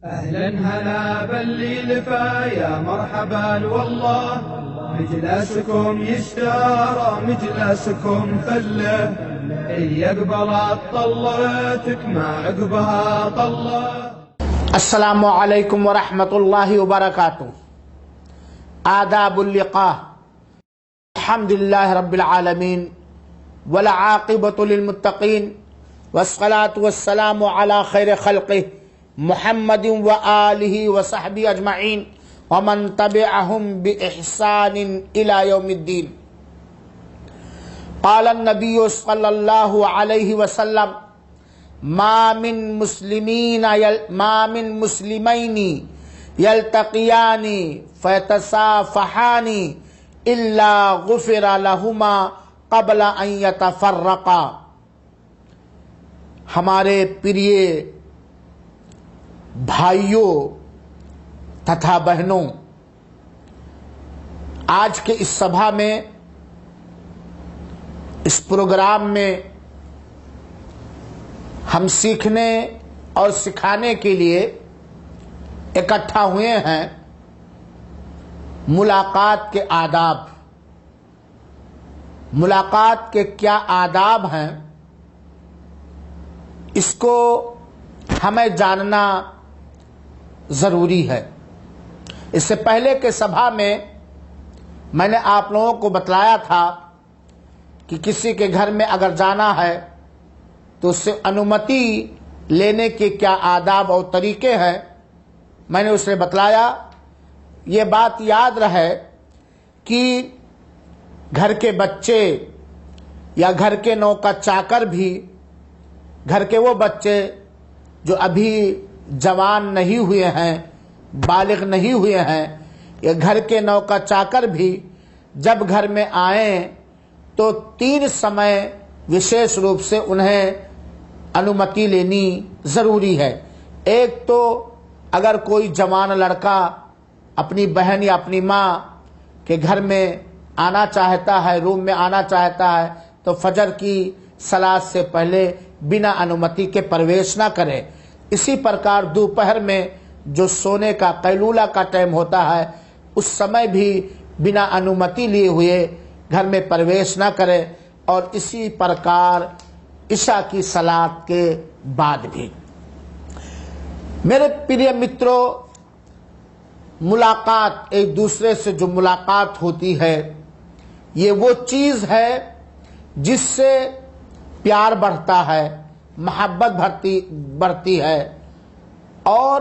أهلا هلا باللي لفا يا مرحبا والله مجلسكم يشترى مجلسكم فله اللي يقبل طلتك ما عقبها طله. السلام علیکم ورحمۃ اللہ وبرکاتہ. آداب اللقاء. الحمد للہ رب العالمین والعاقبۃ للمتقین والصلاة والسلام علی خیر خلقہ محمد وآلہ وصحبہ اجمعین ومن تبعہم بإحسان الى یوم الدین. قال النبی صلی اللہ علیہ وسلم ما من مسلمین یلتقیان فیتصافحان الا غفر لہما قبل ان یتفرقا. ہمارے پریے بھائیوں تتھا بہنوں، آج کے اس سبھا میں، اس پروگرام میں ہم سیکھنے اور سکھانے کے لیے اکٹھا ہوئے ہیں ملاقات کے آداب. ملاقات کے کیا آداب ہیں، اس کو ہمیں جاننا ضروری ہے. اس سے پہلے کے سبھا میں نے آپ لوگوں کو بتلایا تھا کہ کسی کے گھر میں اگر جانا ہے تو اس سے انومتی لینے کے کیا آداب اور طریقے ہیں. میں نے اسے بتلایا. یہ بات یاد رہے کہ گھر کے بچے یا گھر کے نوکر چاکر بھی، گھر کے وہ بچے جو ابھی جوان نہیں ہوئے ہیں، بالغ نہیں ہوئے ہیں، یا گھر کے نوکر چاکر بھی جب گھر میں آئیں تو 3 سمے وشیش روپ سے انہیں انومتی لینی ضروری ہے. ایک تو اگر کوئی جوان لڑکا اپنی بہن یا اپنی ماں کے گھر میں آنا چاہتا ہے، روم میں آنا چاہتا ہے، تو فجر کی صلاۃ سے پہلے بنا انومتی کے پرویش نہ کرے. اسی پرکار دوپہر میں جو سونے کا قیلولہ کا ٹائم ہوتا ہے، اس سمے بھی بنا انومتی لیے ہوئے گھر میں پرویش نہ کرے. اور اسی پرکار عشاء کی صلاۃ کے بعد بھی. میرے پیارے متروں، ملاقات، ایک دوسرے سے جو ملاقات ہوتی ہے، یہ وہ چیز ہے جس سے پیار بڑھتا ہے، محبت بڑھتی ہے. اور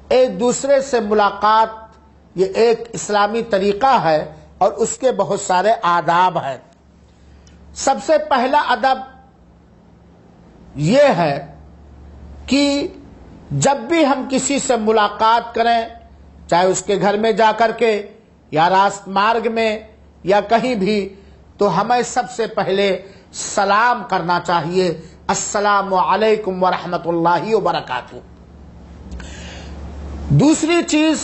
ایک دوسرے سے ملاقات یہ ایک اسلامی طریقہ ہے اور اس کے بہت سارے آداب ہیں. سب سے پہلا ادب یہ ہے کہ جب بھی ہم کسی سے ملاقات کریں، چاہے اس کے گھر میں جا کر کے یا راست مارگ میں یا کہیں بھی، تو ہمیں سب سے پہلے سلام کرنا چاہیے. السلام علیکم ورحمۃ اللہ وبرکاتہ. دوسری چیز،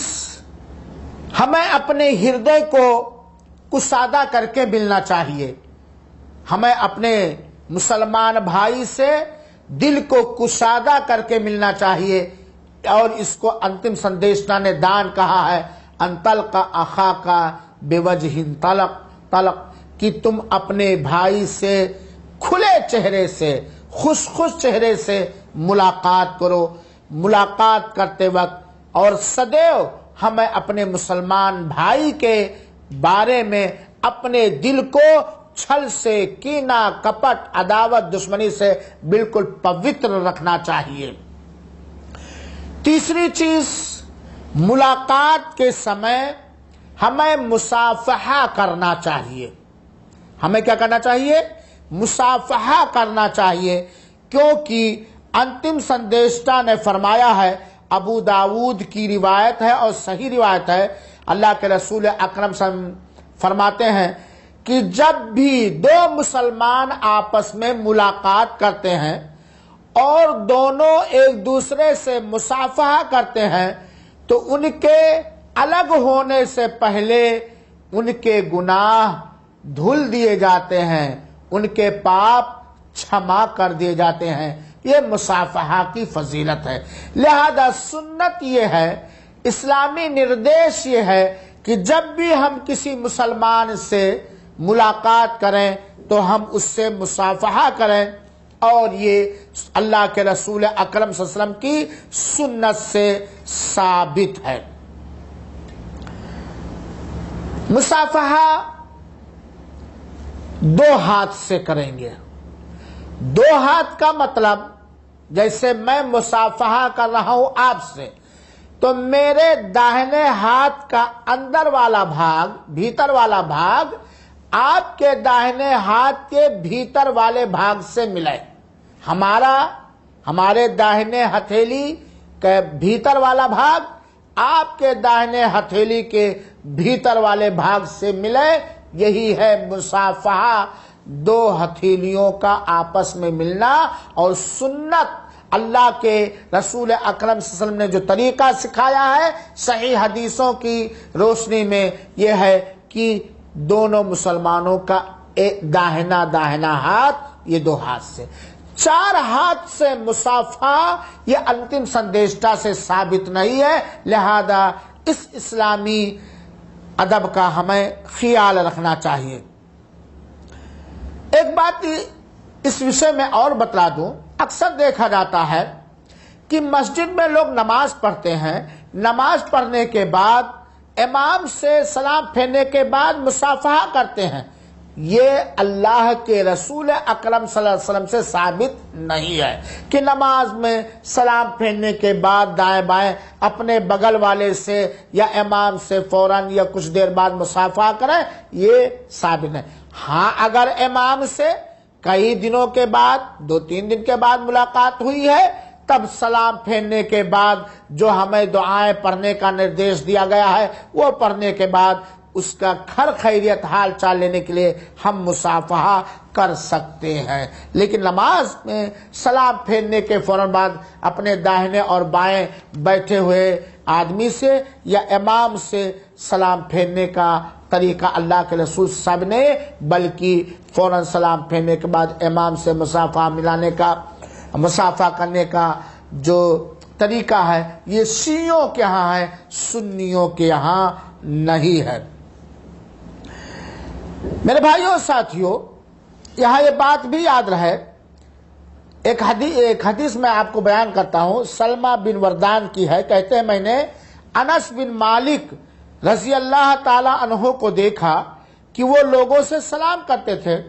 ہمیں اپنے ہردے کو کشادہ کر کے ملنا چاہیے. ہمیں اپنے مسلمان بھائی سے دل کو کشادہ کر کے ملنا چاہیے. اور اس کو انتم سندیشنا نے دان کہا ہے، انطلق اخاک بوجہ طلق، کہ تم اپنے بھائی سے کھلے چہرے سے، خوش چہرے سے ملاقات کرو. ملاقات کرتے وقت اور سدیو ہمیں اپنے مسلمان بھائی کے بارے میں اپنے دل کو چھل سے، کینہ، کپٹ، عداوت، دشمنی سے بالکل پوتر رکھنا چاہیے. تیسری چیز، ملاقات کے سمے ہمیں مصافحہ کرنا چاہیے. ہمیں کیا کرنا چاہیے؟ مصافحہ کرنا چاہیے. کیونکہ انتم سندیشتا نے فرمایا ہے، ابو داود کی روایت ہے اور صحیح روایت ہے، اللہ کے رسول اکرم صلی اللہ علیہ وسلم فرماتے ہیں کہ جب بھی 2 مسلمان آپس میں ملاقات کرتے ہیں اور دونوں ایک دوسرے سے مصافحہ کرتے ہیں تو ان کے الگ ہونے سے پہلے ان کے گناہ دھل دیے جاتے ہیں، ان کے پاپ چھما کر دیے جاتے ہیں. یہ مصافحہ کی فضیلت ہے۔ لہذا سنت یہ ہے، اسلامی نردیش یہ ہے کہ جب بھی ہم کسی مسلمان سے ملاقات کریں تو ہم اس سے مصافحہ کریں، اور یہ اللہ کے رسول اکرم صلی اللہ علیہ وسلم کی سنت سے ثابت ہے۔ مصافحہ 2 ہاتھ سے کریں گے۔ 2 ہاتھ کا مطلب جیسے میں مصافحہ کر رہا ہوں آپ سے، تو میرے داہنے ہاتھ کا اندر والا بھاگ، بھیتر والا بھاگ آپ کے داہنے ہاتھ کے بھیتر والے بھاگ سے ملے۔ ہمارے داہنے ہتھیلی کے بھیتر والا بھاگ آپ کے داہنے ہتھیلی کے بھیتر والے بھاگ سے ملے، یہی ہے مصافحہ، 2 ہتھیلیوں کا آپس میں ملنا۔ اور سنت اللہ کے رسول اکرم صلی اللہ علیہ وسلم نے جو طریقہ سکھایا ہے صحیح حدیثوں کی روشنی میں، یہ ہے کہ دونوں مسلمانوں کا داہنا ہاتھ، یہ 2 ہاتھ سے۔ 4 ہاتھ سے مصافحہ یہ انتم سندیشٹا سے ثابت نہیں ہے، لہذا اس اسلامی ادب کا ہمیں خیال رکھنا چاہیے۔ ایک بات اس وشے میں اور بتلا دوں، اکثر دیکھا جاتا ہے کہ مسجد میں لوگ نماز پڑھتے ہیں، نماز پڑھنے کے بعد امام سے سلام پھیرنے کے بعد مصافحہ کرتے ہیں۔ یہ اللہ کے رسول اکرم صلی اللہ علیہ وسلم سے ثابت نہیں ہے کہ نماز میں سلام پھیرنے کے بعد دائیں بائیں اپنے بغل والے سے یا امام سے فوراً یا کچھ دیر بعد مصافحہ کریں، یہ ثابت ہے۔ ہاں، اگر امام سے کئی دنوں کے بعد 2-3 دن کے بعد ملاقات ہوئی ہے، تب سلام پھیرنے کے بعد جو ہمیں دعائیں پڑھنے کا نردیش دیا گیا ہے وہ پڑھنے کے بعد اس کا خیر خیریت حال چال لینے کے لیے ہم مصافحہ کر سکتے ہیں۔ لیکن نماز میں سلام پھیرنے کے فوراً بعد اپنے داہنے اور بائیں بیٹھے ہوئے آدمی سے یا امام سے سلام پھیرنے کا طریقہ اللہ کے رسول صاحب نے، بلکہ فوراً سلام پھیرنے کے بعد امام سے مصافحہ کرنے کا جو طریقہ ہے یہ شیعوں کے ہاں ہے، سنیوں کے یہاں نہیں ہے۔ میرے بھائیوں ساتھیوں، یہاں یہ بات بھی یاد رہے، ایک حدیث میں آپ کو بیان کرتا ہوں، سلمہ بن وردان کی ہے، کہتے ہیں میں نے انس بن مالک رضی اللہ تعالی عنہ کو دیکھا کہ وہ لوگوں سے سلام کرتے تھے۔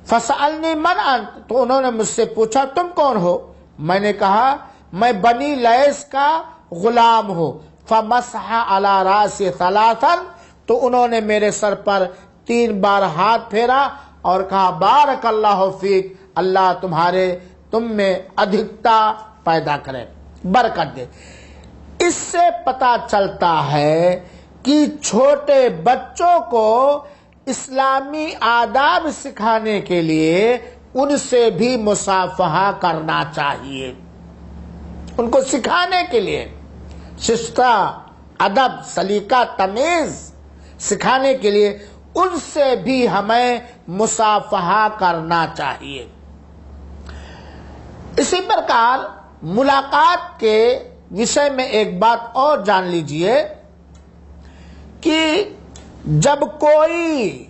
فسألنی من انت، تو انہوں نے مجھ سے پوچھا تم کون ہو؟ میں نے کہا میں بنی لیث کا غلام ہوں۔ فمسح علی راسی ثلاثا، تو انہوں نے میرے سر پر 3 بار ہاتھ پھیرا اور کہا بارک اللہ فیک، اللہ تم میں ادھکتا پیدا کرے، برکت دے۔ اس سے پتہ چلتا ہے کہ چھوٹے بچوں کو اسلامی آداب سکھانے کے لیے ان سے بھی مصافحہ کرنا چاہیے، ان کو سکھانے کے لیے شستہ ادب سلیقہ تمیز سکھانے کے لیے ان سے بھی ہمیں مصافحہ کرنا چاہیے۔ اسی پرکار ملاقات کے وشے میں ایک بات اور جان لیجئے کہ جب کوئی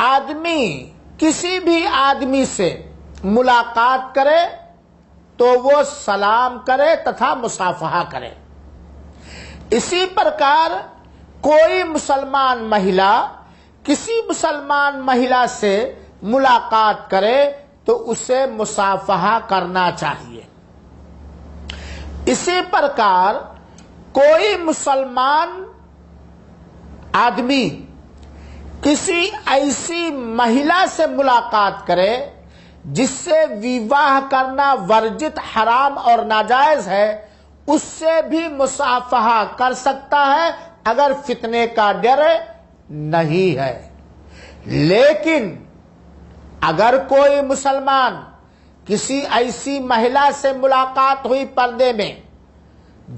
آدمی کسی بھی آدمی سے ملاقات کرے تو وہ سلام کرے تتھا مصافحہ کرے۔ اسی پرکار کوئی مسلمان مہیلا کسی مسلمان مہیلا سے ملاقات کرے تو اسے مصافحہ کرنا چاہیے۔ اسی پرکار کوئی مسلمان آدمی کسی ایسی مہیلا سے ملاقات کرے جس سے وواہ کرنا ورجت، حرام اور ناجائز ہے، اس سے بھی مصافحہ کر سکتا ہے اگر فتنے کا ڈر نہیں ہے۔ لیکن اگر کوئی مسلمان کسی ایسی مہیلا سے ملاقات ہوئی پردے میں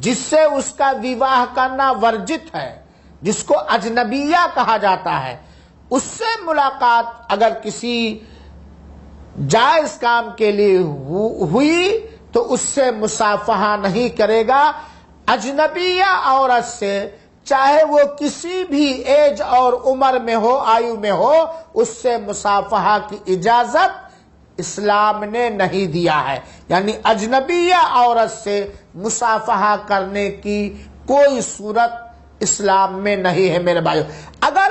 جس سے اس کا وواہ کرنا ورجت ہے، جس کو اجنبیہ کہا جاتا ہے، اس سے ملاقات اگر کسی جائز کام کے لیے ہوئی تو اس سے مصافحہ نہیں کرے گا. اجنبیہ عورت سے چاہے وہ کسی بھی ایج اور عمر میں ہو، آیو میں ہو، اس سے مصافحہ کی اجازت اسلام نے نہیں دیا ہے. یعنی اجنبیہ عورت سے مصافحہ کرنے کی کوئی صورت اسلام میں نہیں ہے میرے بھائیو. اگر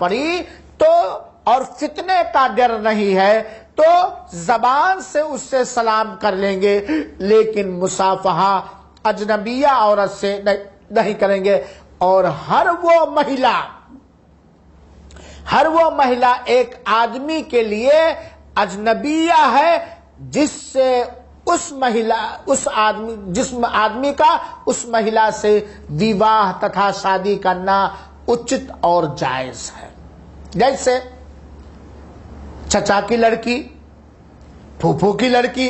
پڑی تو اور فتنے کا ڈر نہیں ہے تو زبان سے اس سے سلام کر لیں گے، لیکن مصافحہ اجنبیہ عورت سے نہیں کریں گے. اور ہر وہ مہیلا ایک آدمی کے لیے اجنبیہ ہے جس سے جس آدمی کا اس مہیلا سے وواہ تتھا شادی کرنا اچت اور جائز ہے. جیسے چچا کی لڑکی، پھوپھو کی لڑکی،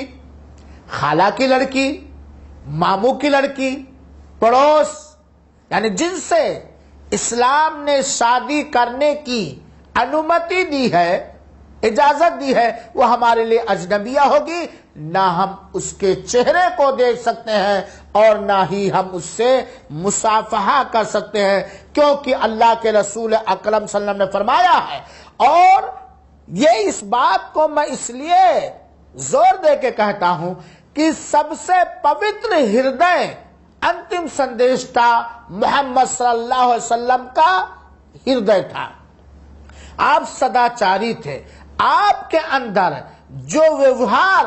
خالہ کی لڑکی، ماموں کی لڑکی، پڑوس، یعنی جن سے اسلام نے شادی کرنے کی انومتی دی ہے، اجازت دی ہے، وہ ہمارے لیے اجنبیہ ہوگی. نہ ہم اس کے چہرے کو دیکھ سکتے ہیں اور نہ ہی ہم اس سے مصافحہ کر سکتے ہیں، کیونکہ اللہ کے رسول اکرم صلی اللہ علیہ وسلم نے فرمایا ہے. اور یہ اس بات کو میں اس لیے زور دے کے کہتا ہوں کہ سب سے پوتر ہردے انتم سندیشتا محمد صلی اللہ علیہ وسلم کا ہردے تھا. آپ سداچاری تھے. آپ کے اندر جو ویوہار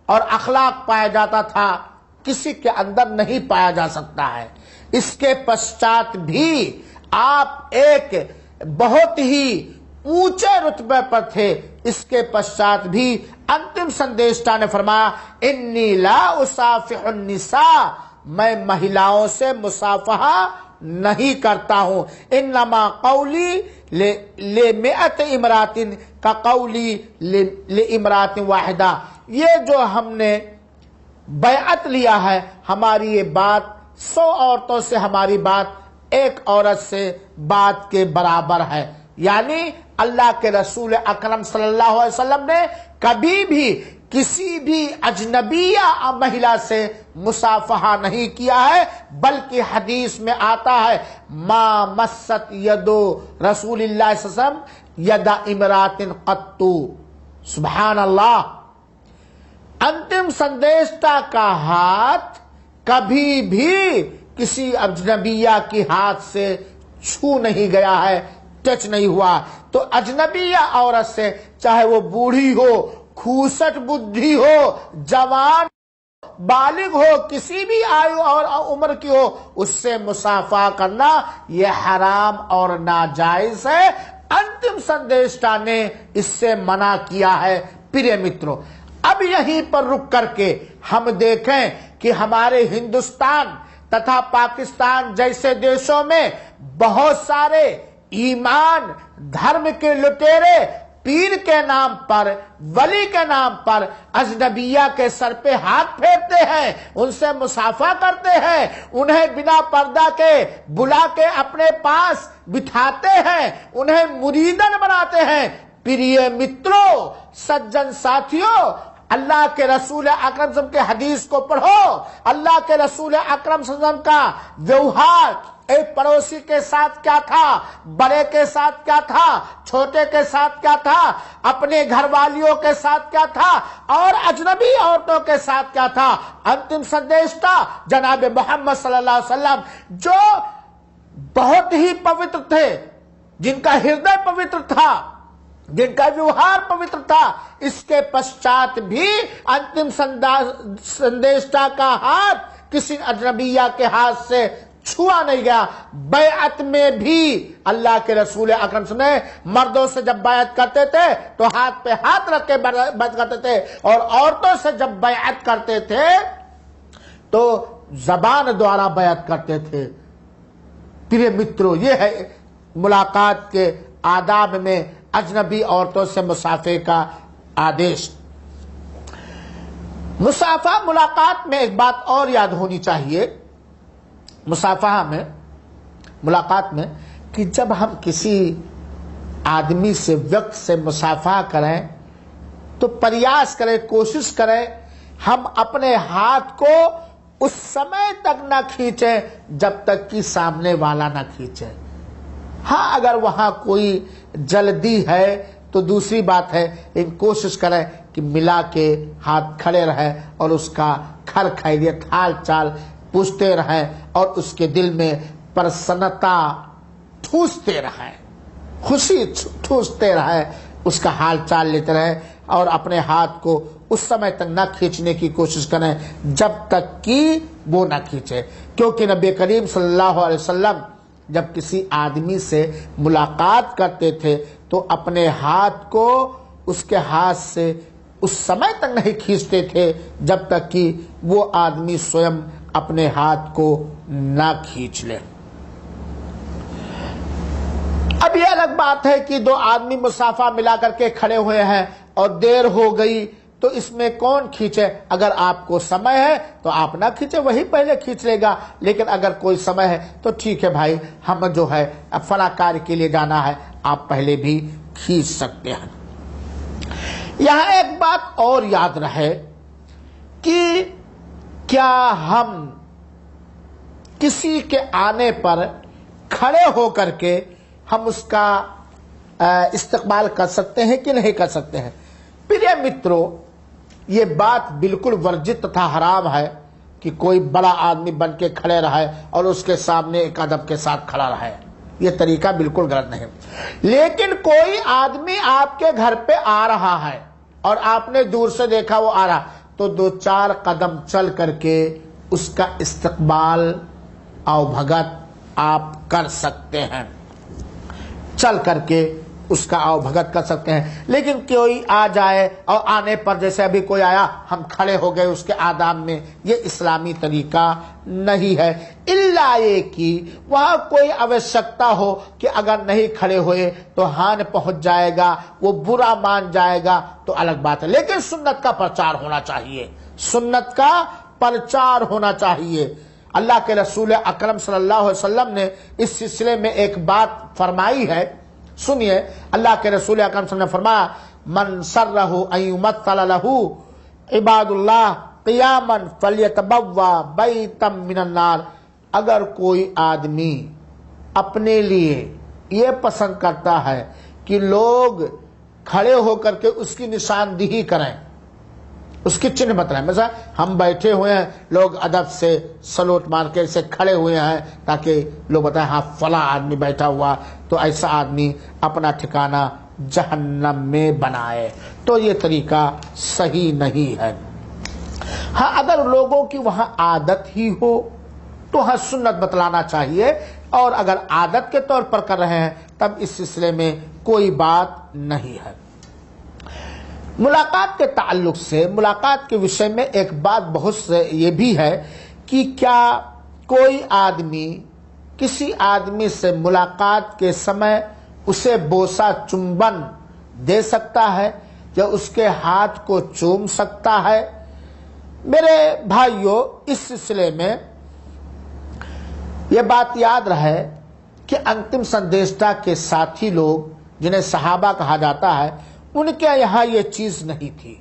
اور اخلاق پایا جاتا تھا کسی کے اندر نہیں پایا جا سکتا ہے. اس کے پشچات بھی آپ ایک بہت ہی اونچے رتبے پر تھے. اس کے پشچات بھی انتم سندیشتا نے فرمایا انی لا اصافح النساء، میں مہیلاؤں سے مصافحہ نہیں کرتا ہوں. انما قولی لمئت امرات کا قولی لامرات واحدہ. یہ جو ہم نے بیعت لیا ہے، ہماری یہ بات 100 عورتوں سے ہماری بات ایک عورت سے بات کے برابر ہے. یعنی اللہ کے رسول اکرم صلی اللہ علیہ وسلم نے کبھی بھی کسی بھی اجنبیہ مہیلا سے مصافحہ نہیں کیا ہے، بلکہ حدیث میں آتا ہے ما مست یدو رسول اللہ صلی اللہ علیہ وسلم ید امرات قط. سبحان اللہ. انتم سندیشتا کا ہاتھ کبھی بھی کسی اجنبیہ کی ہاتھ سے چھو نہیں گیا ہے، ٹچ نہیں ہوا. تو اجنبیہ عورت سے چاہے وہ بوڑھی ہو، کھوسٹ بدھی ہو، جوان بالغ ہو، کسی بھی آیو اور عمر کی ہو، اس سے مصافحہ کرنا یہ حرام اور ناجائز ہے. انتم سندیشتا نے اس سے منع کیا ہے. پریے مترو، اب یہیں پر رک کر کے ہم دیکھیں کہ ہمارے ہندوستان تتھا پاکستان جیسے دیشوں میں بہت سارے ایمان دھرم کے لٹیرے پیر کے نام پر، ولی کے نام پر اجنبیہ کے سر پہ ہاتھ پھیرتے ہیں، ان سے مصافحہ کرتے ہیں، انہیں بنا پردہ کے بلا کے اپنے پاس بٹھاتے ہیں، انہیں مریدن بناتے ہیں. پریے مترو، سجن ساتھیوں، اللہ کے رسول اکرم صلی اللہ علیہ وسلم کے حدیث کو پڑھو. اللہ کے رسول اکرم صلی اللہ علیہ وسلم کا ویوہار ایک پڑوسی کے ساتھ کیا تھا، بڑے کے ساتھ کیا تھا، چھوٹے کے ساتھ کیا تھا، اپنے گھر والیوں کے ساتھ کیا تھا، اور اجنبی عورتوں کے ساتھ کیا تھا. انتم سندیشتا جناب محمد صلی اللہ علیہ وسلم جو بہت ہی پوتر تھے، جن کا ہردے پوتر تھا، جن کا ویوہار پوتر تھا، اس کے پشچات بھی انتم سندیشتا کا ہاتھ کسی اجنبیہ کے ہاتھ سے چھوا نہیں گیا. بیعت میں بھی اللہ کے رسول اکرم صلی اللہ علیہ وسلم مردوں سے جب بیعت کرتے تھے تو ہاتھ پہ ہاتھ رکھ کے بیعت کرتے تھے، اور عورتوں سے جب بیعت کرتے تھے تو زبان دوارا بیعت کرتے تھے. پریے مترو، یہ ہے ملاقات کے آداب میں اجنبی عورتوں سے مصافحے کا آدیش. مصافحہ ملاقات میں ایک بات اور یاد ہونی چاہیے، مصافحہ میں ملاقات میں، کہ جب ہم کسی آدمی سے وقت سے مصافحہ کریں تو پریاس کریں، کوشش کریں ہم اپنے ہاتھ کو اس سمے تک نہ کھینچیں جب تک کہ سامنے والا نہ کھینچے۔ ہاں اگر وہاں کوئی جلدی ہے تو دوسری بات ہے، لیکن کوشش کریں کہ ملا کے ہاتھ کھڑے رہیں اور اس کا خیر خیریت حال چال پوچھتے رہیں اور اس کے دل میں پرسنتا ٹھوستے رہیں، خوشی ٹھوستے رہیں، اس کا حال چال لیتے رہیں اور اپنے ہاتھ کو اس سمے تک نہ کھینچنے کی کوشش کریں جب تک کہ وہ نہ کھینچے، کیونکہ نبی کریم صلی اللہ علیہ وسلم جب کسی آدمی سے ملاقات کرتے تھے تو اپنے ہاتھ کو اس کے ہاتھ سے اس سمے تک نہیں کھینچتے تھے جب تک کہ وہ آدمی سوئم اپنے ہاتھ کو نہ کھینچ لے۔ اب یہ الگ بات ہے کہ دو آدمی مسافہ ملا کر کے کھڑے ہوئے ہیں اور دیر ہو گئی تو اس میں کون کھینچے؟ اگر آپ کو سمے ہے تو آپ نہ کھینچے، وہی پہلے کھینچ لے گا، لیکن اگر کوئی سمے ہے تو ٹھیک ہے بھائی، ہم جو ہے فلاں کار کے لیے جانا ہے، آپ پہلے بھی کھینچ سکتے ہیں۔ یہاں ایک بات اور یاد رہے کہ کیا ہم کسی کے آنے پر کھڑے ہو کر کے ہم اس کا استقبال کر سکتے ہیں کہ نہیں کر سکتے ہیں؟ پریہ مترو، یہ بات بالکل ورجت تھا حرام ہے کہ کوئی بڑا آدمی بن کے کھڑے رہے اور اس کے سامنے ایک ادب کے ساتھ کھڑا رہے، یہ طریقہ بالکل غلط نہیں۔ لیکن کوئی آدمی آپ کے گھر پہ آ رہا ہے اور آپ نے دور سے دیکھا وہ آ رہا، تو 2-4 قدم چل کر کے اس کا استقبال آؤ بھگت آپ کر سکتے ہیں، چل کر کے اس کا آؤ بھگت کر سکتے ہیں۔ لیکن کوئی آ جائے اور آنے پر جیسے ابھی کوئی آیا ہم کھڑے ہو گئے اس کے آداب میں، یہ اسلامی طریقہ نہیں ہے، الا یہ کہ وہاں کوئی آوشکتا ہو کہ اگر نہیں کھڑے ہوئے تو ہان پہنچ جائے گا، وہ برا مان جائے گا تو الگ بات ہے، لیکن سنت کا پرچار ہونا چاہیے، سنت کا پرچار ہونا چاہیے۔ اللہ کے رسول اکرم صلی اللہ علیہ وسلم نے اس سلسلے میں ایک بات فرمائی ہے، سنیے۔ اللہ کے رسول اکرم صلی اللہ علیہ وسلم نے فرمایا، من سرہ ان یمثل لہ عباد اللہ قیاما فلیتبوأ بیتا من النار، اگر کوئی آدمی اپنے لیے یہ پسند کرتا ہے کہ لوگ کھڑے ہو کر کے اس کی نشاندہی کریں، اس کی چنہ بتلائیں، مثلا ہم بیٹھے ہوئے ہیں، لوگ ادب سے سلوٹ مار کے سے کھڑے ہوئے ہیں تاکہ لوگ بتائیں ہاں فلاں آدمی بیٹھا ہوا، تو ایسا آدمی اپنا ٹھکانہ جہنم میں بنائے، تو یہ طریقہ صحیح نہیں ہے۔ ہاں اگر لوگوں کی وہاں عادت ہی ہو تو ہاں سنت بتلانا چاہیے، اور اگر عادت کے طور پر کر رہے ہیں تب اس سلسلے میں کوئی بات نہیں ہے۔ ملاقات کے تعلق سے، ملاقات کے وشے میں ایک بات بہت سے یہ بھی ہے کہ کیا کوئی آدمی کسی آدمی سے ملاقات کے سمے اسے بوسہ چنبن دے سکتا ہے یا اس کے ہاتھ کو چوم سکتا ہے؟ میرے بھائیوں، اس سلسلے میں یہ بات یاد رہے کہ انتم سندیشتا کے ساتھی لوگ جنہیں صحابہ کہا جاتا ہے، ان کے یہاں یہ چیز نہیں تھی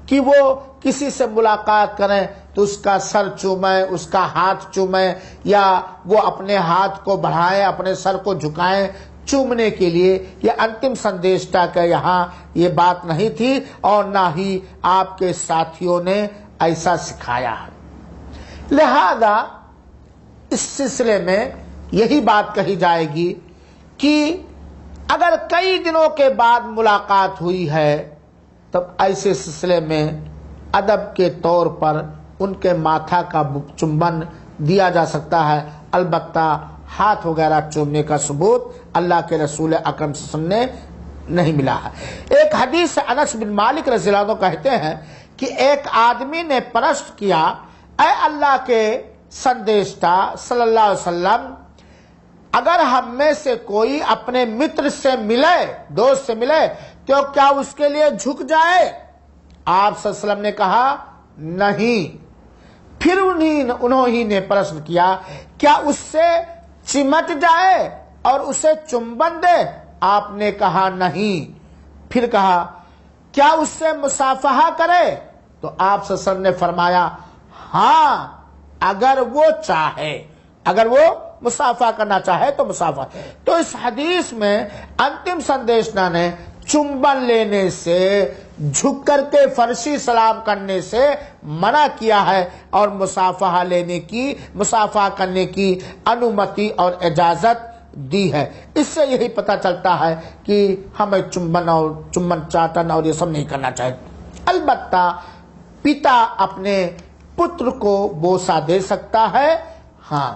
کہ وہ کسی سے ملاقات کریں تو اس کا سر چومیں، اس کا ہاتھ چومیں، یا وہ اپنے ہاتھ کو بڑھائیں، اپنے سر کو جھکائیں چومنے کے لیے۔ یہ انتم سندیشتا کے یہاں یہ بات نہیں تھی اور نہ ہی آپ کے ساتھیوں نے ایسا سکھایا ہے۔ لہذا اس سلسلے میں یہی بات کہی جائے گی کہ اگر کئی دنوں کے بعد ملاقات ہوئی ہے تب ایسے سلسلے میں ادب کے طور پر ان کے ماتھا کا چمبن دیا جا سکتا ہے، البتہ ہاتھ وغیرہ چومنے کا ثبوت اللہ کے رسول اکرم صلی اللہ علیہ وسلم نے نہیں ملا ہے۔ ایک حدیث سے انس بن مالک رضی اللہ عنہ کہتے ہیں کہ ایک آدمی نے پرشت کیا، اے اللہ کے سندیشتا صلی اللہ علیہ وسلم، اگر ہم میں سے کوئی اپنے متر سے ملے، دوست سے ملے، تو کیا اس کے لیے جھک جائے؟ آپ صلی اللہ علیہ وسلم نے کہا نہیں۔ پھر انہوں ہی نے پرشن کیا، کیا اس سے چمٹ جائے اور اسے چمبن دے؟ آپ نے کہا نہیں۔ پھر کہا کیا اس سے مصافحہ کرے؟ تو آپ صلی اللہ علیہ وسلم نے فرمایا ہاں، اگر وہ چاہے، اگر وہ مصافحہ کرنا چاہے تو مصافحہ۔ تو اس حدیث میں انتم سندیشنا نے چمبن لینے سے، جھک کر کے فرشی سلام کرنے سے منع کیا ہے، اور مصافحہ لینے کی، مصافحہ کرنے کی انومتی اور اجازت دی ہے۔ اس سے یہی پتہ چلتا ہے کہ ہمیں چمبن چاٹن اور یہ سب نہیں کرنا چاہیے۔ البتہ پتا اپنے پتر کو بوسہ دے سکتا ہے، ہاں۔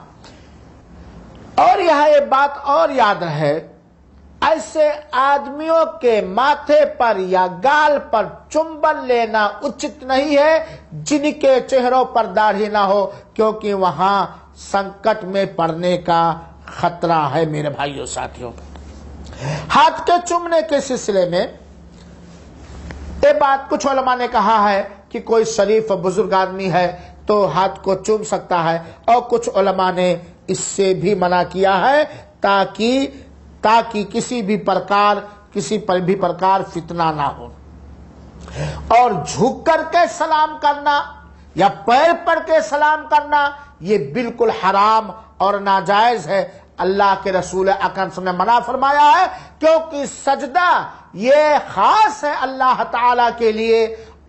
اور یہاں یہ بات اور یاد رہے، ایسے آدمیوں کے ماتھے پر یا گال پر چمبن لینا اچت نہیں ہے جن کے چہروں پر داڑھی نہ ہو، کیونکہ وہاں سنکٹ میں پڑنے کا خطرہ ہے۔ میرے بھائیوں ساتھیوں، ہاتھ کے چومنے کے سلسلے میں یہ بات کچھ علماء نے کہا ہے کہ کوئی شریف و بزرگ آدمی ہے تو ہاتھ کو چوم سکتا ہے، اور کچھ علماء نے اس سے بھی منع کیا ہے تاکہ کسی بھی پرکار فتنہ نہ ہو۔ اور جھک کر کے سلام کرنا یا پیر پڑ کے سلام کرنا یہ بالکل حرام اور ناجائز ہے۔ اللہ کے رسول اکرم صلی اللہ علیہ وسلم نے منع فرمایا ہے، کیونکہ سجدہ یہ خاص ہے اللہ تعالی کے لیے،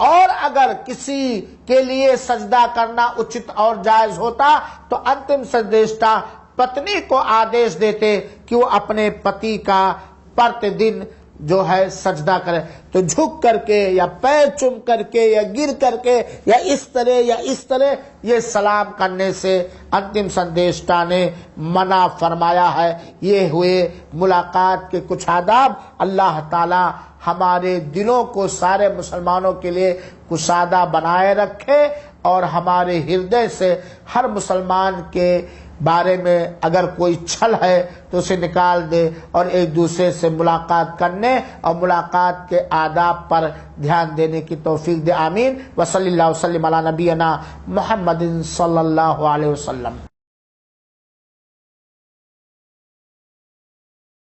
اور اگر کسی کے لیے سجدہ کرنا اچت اور جائز ہوتا تو انتم سندیشتا پتنی کو آدیش دیتے کہ وہ اپنے پتی کا پرت دن جو ہے سجدہ کرے۔ تو جھک کر کے یا پیر چوم کر کے یا گر کر کے یا اس طرح یہ سلام کرنے سے انتم سندیشتا نے منع فرمایا ہے۔ یہ ہوئے ملاقات کے کچھ آداب۔ اللہ تعالی ہمارے دلوں کو سارے مسلمانوں کے لیے کشادہ بنائے رکھے، اور ہمارے ہردے سے ہر مسلمان کے بارے میں اگر کوئی چھل ہے تو اسے نکال دے، اور ایک دوسرے سے ملاقات کرنے اور ملاقات کے آداب پر دھیان دینے کی توفیق دے۔ آمین۔ وصلی اللہ وسلم علی نبینا محمد صلی اللہ علیہ وسلم۔